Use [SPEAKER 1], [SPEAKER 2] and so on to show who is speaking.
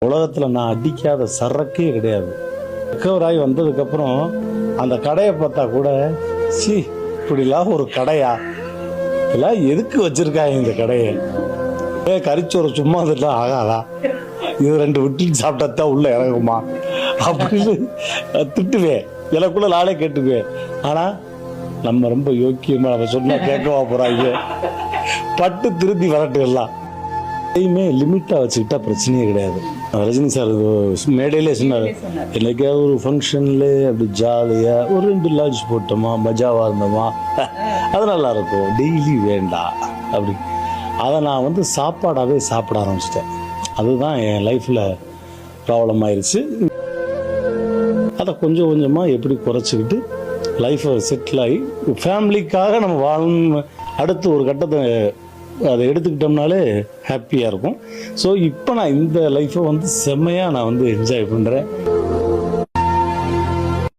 [SPEAKER 1] உலகத்தில் நான் அடிக்காத சரக்கே கிடையாது. ரெக்கவர் ஆகி வந்ததுக்கப்புறம் அந்த கடையை பார்த்தா கூட சி இப்படிலாம் ஒரு கடையா, இதெல்லாம் எதுக்கு வச்சிருக்காங்க இந்த கடையை, கறிச்சோறு சும்மா இதெல்லாம் ஆகாதா, இது 2 விட்டு சாப்பிட்டா உள்ள இறங்குமா அப்படின்னு திட்டுவேன். எனக்குள்ள நாளே கேட்டுக்குவேன். ஆனால் நம்ம ரொம்ப யோக்கியமாக நம்ம சொன்னால் கேட்கவா போகிறாங்க, பட்டு திருத்தி வரட்டுலாம். எதையுமே லிமிட்டாக வச்சுக்கிட்டா பிரச்சனையே கிடையாது. ரஜினி சார் மேடையிலே சொன்னார், என்னைக்காவது ஒரு ஃபங்க்ஷனில் அப்படி ஜாலியாக ஒரு 2 லாட்ஜ் போட்டோமா, மஜாவாக இருந்தோமா, அது நல்லா இருக்கும், டெய்லி வேண்டாம் அப்படி. அதை நான் சாப்பாடாகவே சாப்பிட ஆரம்பிச்சிட்டேன். அதுதான் என் லைஃப்பில் ப்ராப்ளம் ஆயிடுச்சு. அதை கொஞ்சம் கொஞ்சமாக எப்படி குறைச்சிக்கிட்டு லைஃப்பை செட்டில் ஆகி ஃபேமிலிக்காக நம்ம வாழணும். அடுத்து ஒரு கட்டத்தை அதை எடுத்துக்கிட்டோம்னாலே ஹாப்பியாக இருக்கும். ஸோ இப்போ நான் இந்த லைஃப்பை செம்மையாக நான் என்ஜாய் பண்ணுறேன்.